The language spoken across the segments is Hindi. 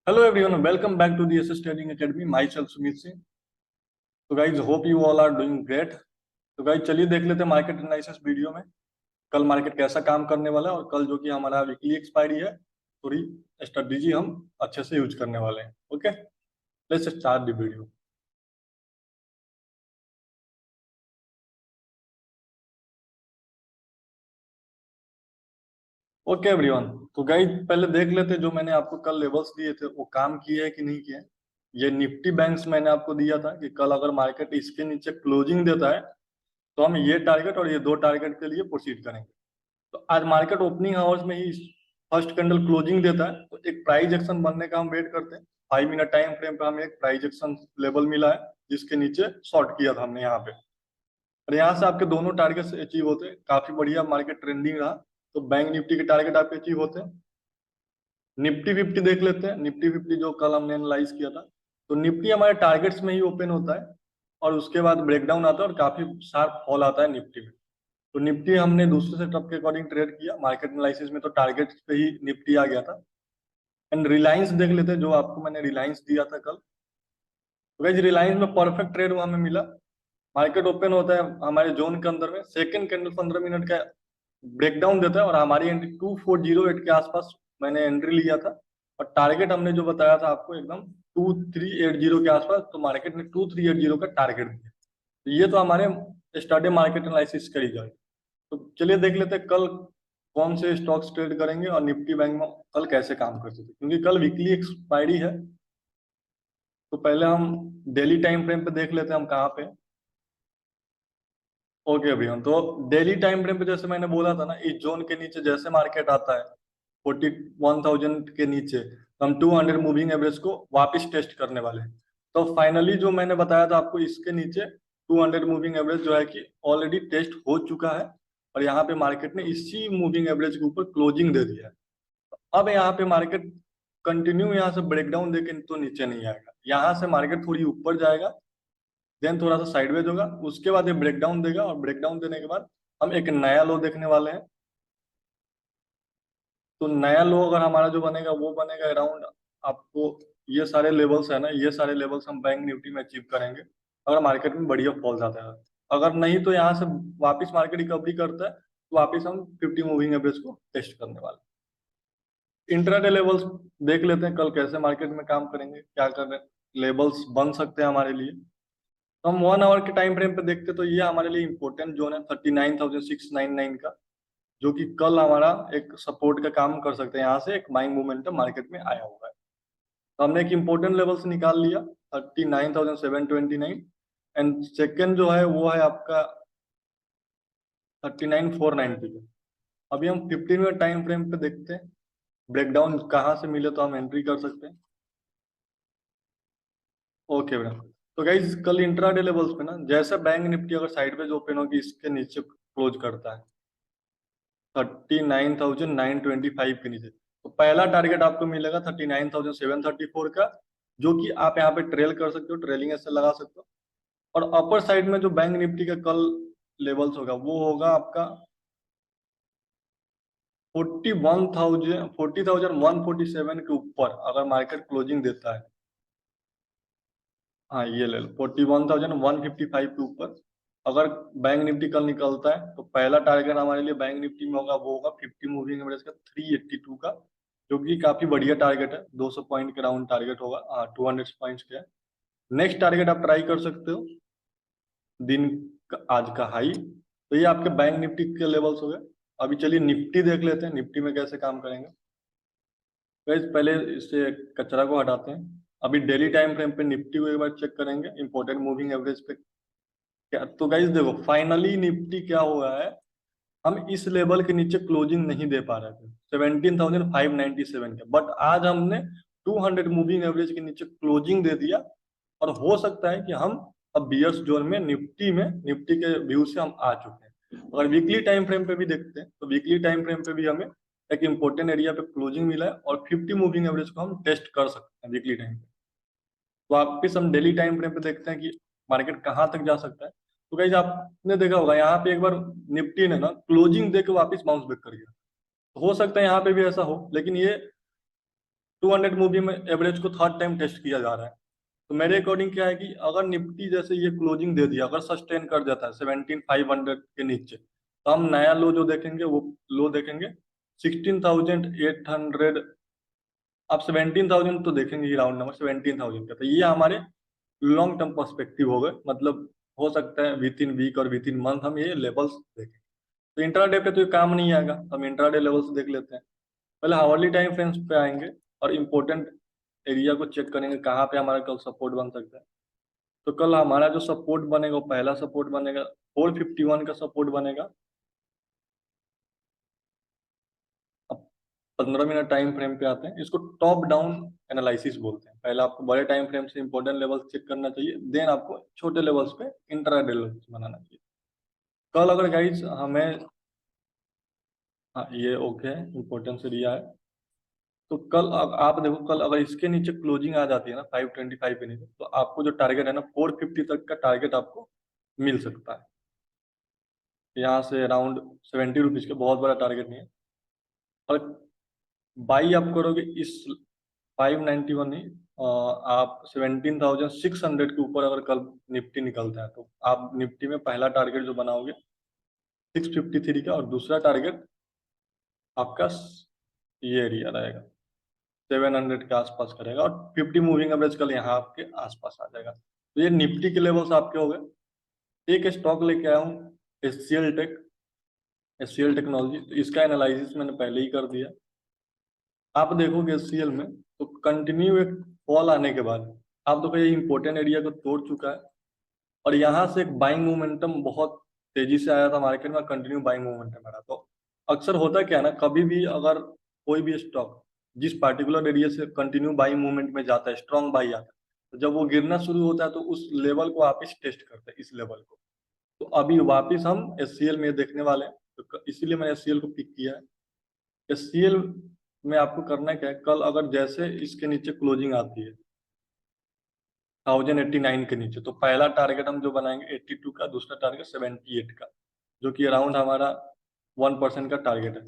Hello everyone, welcome back to the SS Trading Academy. Myself Sumit Singh. So guys, hope you all are doing great. तो गाइज चलिए देख लेते हैं मार्केट एनालिसिस वीडियो में कल मार्केट कैसा काम करने वाला है और कल जो कि हमारा वीकली एक्सपायरी है थोड़ी स्ट्रेटजी हम अच्छे से यूज करने वाले हैं. Okay, let's start the video. Okay everyone, तो गाइज पहले देख लेते जो मैंने आपको कल लेवल्स दिए थे वो काम किए है कि नहीं किए. ये निफ्टी बैंक्स मैंने आपको दिया था कि कल अगर मार्केट इसके नीचे क्लोजिंग देता है तो हम ये टारगेट और ये दो टारगेट के लिए प्रोसीड करेंगे. तो आज मार्केट ओपनिंग आवर्स में ही फर्स्ट कैंडल क्लोजिंग देता है तो एक प्राइस एक्शन बनने का हम वेट करते हैं. 5 मिनट टाइम फ्रेम पे हमें एक प्राइस एक्शन लेवल मिला है जिसके नीचे शॉर्ट किया था हमने यहाँ पे, और यहाँ से आपके दोनों टारगेट अचीव होते हैं. काफी बढ़िया मार्केट ट्रेंडिंग रहा. तो बैंक निफ्टी के टारगेट आपके अचीव होते हैं. निफ्टी 50 देख लेते हैं. निफ्टी 50 जो कल हमने एनालाइज किया था, तो निफ्टी हमारे टारगेट्स में ही ओपन होता है और उसके बाद ब्रेकडाउन आता है और काफी शार्प फॉल आता है निफ्टी में. तो निफ्टी हमने दूसरे सेटअप के अकॉर्डिंग ट्रेड किया. मार्केट एनालिसिस में तो टारगेट पे ही निफ्टी आ गया था. एंड रिलायंस देख लेते हैं जो आपको मैंने रिलायंस दिया था कल. तो गाइस रिलायंस में परफेक्ट ट्रेड हमें मिला. मार्केट ओपन होता है हमारे जोन के अंदर में, सेकंड कैंडल 15 मिनट का ब्रेकडाउन देता है और हमारी एंट्री 2408 के आसपास मैंने एंट्री लिया था और टारगेट हमने जो बताया था आपको एकदम 2380 के आसपास. तो मार्केट ने 2380 का टारगेट दिया. तो ये तो हमारे स्टार्टिंग मार्केट एनालिसिस करी जाए. तो चलिए देख लेते हैं कल कौन से स्टॉक्स ट्रेड करेंगे और निफ्टी बैंक में कल कैसे काम कर सकते हैं, क्योंकि कल वीकली एक्सपायरी है. तो पहले हम डेली टाइम फ्रेम पे देख लेते हैं हम कहाँ पे. ओके भैया, तो डेली टाइम फ्रेम पे जैसे मैंने बोला था ना, इस जोन के नीचे जैसे मार्केट आता है 41,000 के नीचे तो हम 200 मूविंग एवरेज को वापस टेस्ट करने वाले हैं. तो फाइनली जो मैंने बताया था आपको, इसके नीचे 200 मूविंग एवरेज जो है कि ऑलरेडी टेस्ट हो चुका है और यहाँ पे मार्केट ने इसी मूविंग एवरेज के ऊपर क्लोजिंग दे दिया है. अब यहाँ पे मार्केट कंटिन्यू यहाँ से ब्रेकडाउन देके तो नीचे नहीं आएगा. यहाँ से मार्केट थोड़ी ऊपर जाएगा, देन थोड़ा सा साइडवेज होगा, उसके बाद ये ब्रेकडाउन देगा और ब्रेकडाउन देने के बाद हम एक नया लो देखने वाले हैं. तो नया लो अगर हमारा जो बनेगा वो बनेगा अराउंड आपको, ये सारे लेवल्स है ना, ये सारे लेवल्स हम बैंक निफ्टी में अचीव करेंगे अगर मार्केट में बढ़िया फॉल जाता है. अगर नहीं तो यहाँ से वापस मार्केट रिकवरी करता है तो वापस हम 50 मूविंग एवरेज को टेस्ट करने वाले. इंट्राडे लेवल्स देख लेते हैं कल कैसे मार्केट में काम करेंगे, क्या कर रहे लेवल्स बन सकते हैं हमारे लिए. तो हम 1 आवर के टाइम फ्रेम पे देखते तो ये हमारे लिए इंपॉर्टेंट जोन है 39,699 का, जो कि कल हमारा एक सपोर्ट का काम कर सकते हैं. यहाँ से एक बाइंग मोमेंटम मार्केट में आया हुआ है. तो हमने एक इंपॉर्टेंट लेवल से निकाल लिया 39,729. एंड सेकेंड जो है वो है आपका 39,490 का. अभी हम 15 मिनट टाइम फ्रेम पे देखते हैं ब्रेकडाउन कहाँ से मिले तो हम एंट्री कर सकते हैं. ओके मैडम, तो गाइज कल इंट्राडे लेवल्स पे ना, जैसे बैंक निफ्टी अगर साइडवेज ओपन होगी इसके नीचे क्लोज करता है 39,925 के नीचे, तो पहला टारगेट आपको मिलेगा 39,734 का, जो कि आप यहाँ पे ट्रेल कर सकते हो, ट्रेलिंग ऐसे लगा सकते हो. और अपर साइड में जो बैंक निफ्टी का कल लेवल्स होगा वो होगा आपका 40,147 के ऊपर अगर मार्केट क्लोजिंग देता है. हाँ ये ले लो 41,155 के ऊपर अगर बैंक निफ्टी कल निकलता है तो पहला टारगेट हमारे लिए बैंक निफ्टी में होगा वो होगा 50 मूविंग एवरेज का 382 का, जो कि काफी बढ़िया टारगेट है. 200 पॉइंट के राउंड टारगेट होगा. हाँ 200 पॉइंट्स के. नेक्स्ट टारगेट आप ट्राई कर सकते हो दिन आज का हाई. तो ये आपके बैंक निफ्टी के लेवल्स हो गए. अभी चलिए निफ्टी देख लेते हैं निफ्टी में कैसे काम करेंगे. गाइस पहले इससे कचरा को हटाते हैं. अभी डेली टाइम फ्रेम पे निफ्टी को एक बार चेक करेंगे इंपॉर्टेंट मूविंग एवरेज पे क्या. तो गाइस देखो फाइनली निफ्टी क्या हुआ है, हम इस लेवल के नीचे क्लोजिंग नहीं दे पा रहे थे 17,597 के, बट आज हमने 200 मूविंग एवरेज के नीचे क्लोजिंग दे दिया. और हो सकता है कि हम अब बियर्स जोन में निफ्टी के व्यू से हम आ चुके हैं. अगर वीकली टाइम फ्रेम पे भी देखते हैं तो वीकली टाइम फ्रेम पे भी हमें एक इंपॉर्टेंट एरिया पे क्लोजिंग मिला है और 50 मूविंग एवरेज को हम टेस्ट कर सकते हैं वीकली टाइम पे. तो वापिस हम डेली टाइम फ्रेम पे देखते हैं कि मार्केट कहाँ तक जा सकता है. तो गाइस आपने देखा होगा यहाँ पे एक बार निफ्टी ने ना क्लोजिंग दे के वापिस बाउंस बैक कर गया. हो सकता है यहाँ पे भी ऐसा हो, लेकिन ये 200 मूवी में एवरेज को थर्ड टाइम टेस्ट किया जा रहा है। तो मेरे अकॉर्डिंग क्या है कि अगर निफ्टी जैसे ये क्लोजिंग दे दिया, अगर सस्टेन कर जाता है 17,500 के नीचे, तो हम नया लो जो देखेंगे वो लो देखेंगे 16,800। आप 17,000 तो देखेंगे ही, राउंड नंबर 17,000 का। तो ये हमारे लॉन्ग टर्म पर्सपेक्टिव हो गए, मतलब हो सकता है विद इन वीक और विद इन मंथ हम ये लेवल्स देखें। तो इंट्राडे पे तो ये काम नहीं आएगा, हम इंट्राडे लेवल्स देख लेते हैं। पहले हावर्ली टाइम फ्रेम्स पे आएंगे और इम्पोर्टेंट एरिया को चेक करेंगे कहाँ पे हमारा कल सपोर्ट बन सकता है। तो कल हमारा जो सपोर्ट बनेगा वो पहला सपोर्ट बनेगा 451 का सपोर्ट बनेगा। अब 15 मिनट टाइम फ्रेम पे आते हैं, इसको टॉप डाउन एनालिसिस बोलते हैं। पहले आपको बड़े टाइम फ्रेम से इंपॉर्टेंट लेवल्स चेक करना चाहिए, देन आपको छोटे लेवल्स पे इंट्राडे लेवल्स बनाना चाहिए। कल अगर गाइज हमें, हाँ ये ओके है, इंपॉर्टेंस एरिया है। तो कल आप देखो, कल अगर इसके नीचे क्लोजिंग आ जाती है ना 525 के नीचे, तो आपको जो टारगेट है ना 450 तक का टारगेट आपको मिल सकता है। यहाँ से अराउंड 70 रुपीज का बहुत बड़ा टारगेट नहीं है। और बाई आप करोगे इस 591 नहीं, आप 17,600 के ऊपर अगर कल निफ्टी निकलता है, तो आप निफ्टी में पहला टारगेट जो बनाओगे 653 का, और दूसरा टारगेट आपका ये एरिया रहेगा 700 के आसपास करेगा, और 50 मूविंग एवरेज कल यहाँ आपके आसपास आ जाएगा। तो ये निफ्टी के लेवल्स आपके हो गए। एक स्टॉक लेके आया हूँ एचसीएल टेक, एचसीएल टेक्नोलॉजी। तो इसका एनालिसिस मैंने पहले ही कर दिया। आप देखोगे एचसीएल में तो कंटिन्यू एक फॉल आने के बाद आप देखो ये इंपॉर्टेंट एरिया को तोड़ चुका है, और यहाँ से एक बाइंग मोमेंटम बहुत तेजी से आया था मार्केट में, कंटिन्यू बाइंग मोमेंटम आ रहा। तो अक्सर होता क्या है ना, कभी भी अगर कोई भी स्टॉक जिस पार्टिकुलर एरिया से कंटिन्यू बाइंग मूवमेंट में जाता है, स्ट्रॉन्ग बाई आता है, तो जब वो गिरना शुरू होता है तो उस लेवल को वापिस टेस्ट करते हैं, इस लेवल को। तो अभी वापिस हम एचसीएल में देखने वाले हैं, तो इसीलिए मैंने एचसीएल को पिक किया है। एचसीएल में आपको करना क्या है, कल अगर जैसे इसके नीचे क्लोजिंग आती है 1089 के नीचे, तो पहला टारगेट हम जो बनाएंगे 82 का, दूसरा टारगेट 78 का, जो कि अराउंड हमारा 1% का टारगेट है।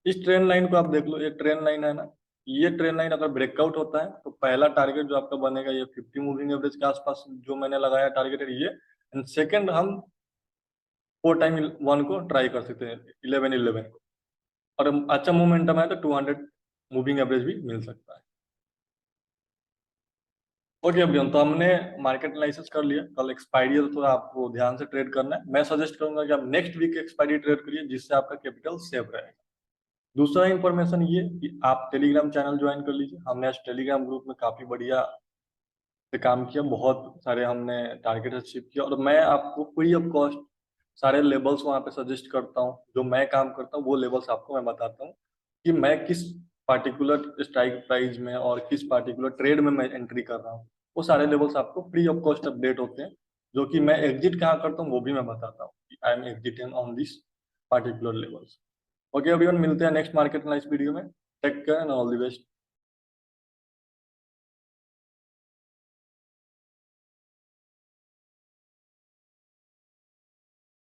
इस ट्रेंड लाइन को आप देख लो, ये ट्रेंड लाइन है ना, ये ट्रेंड लाइन अगर ब्रेकआउट होता है तो पहला टारगेट जो आपका बनेगा ये 50 मूविंग एवरेज के आसपास जो मैंने लगाया टारगेट है ये। एंड सेकेंड हम 4x1 को ट्राई कर सकते हैं 1111 को, और अच्छा मोमेंटम है तो 200 मूविंग एवरेज भी मिल सकता है। ओके अभियन, तो हमने मार्केट एनालिसिस कर लिया। कल एक्सपायरी है तो थोड़ा आपको ध्यान से ट्रेड करना है। मैं सजेस्ट करूंगा कि आप नेक्स्ट वीक एक्सपायरी ट्रेड करिए, जिससे आपका कैपिटल सेफ रहेगा। दूसरा इंफॉर्मेशन ये कि आप टेलीग्राम चैनल ज्वाइन कर लीजिए। हमने आज टेलीग्राम ग्रुप में काफी बढ़िया से काम किया, बहुत सारे हमने टारगेट अचीव किया, और मैं आपको फ्री ऑफ कॉस्ट सारे लेवल्स वहाँ पे सजेस्ट करता हूँ। जो मैं काम करता हूँ वो लेवल्स आपको मैं बताता हूँ कि मैं किस पार्टिकुलर स्ट्राइक प्राइस में और किस पार्टिकुलर ट्रेड में मैं एंट्री कर रहा हूँ। वो सारे लेवल्स आपको फ्री ऑफ कॉस्ट अपडेट होते हैं, जो कि मैं एग्जिट कहाँ करता हूँ वो भी मैं बताता हूँ कि I am exiting on this particular levels. Okay everyone, मिलते हैं नेक्स्ट मार्केट एनालिसिस वीडियो में। Take care and all the best.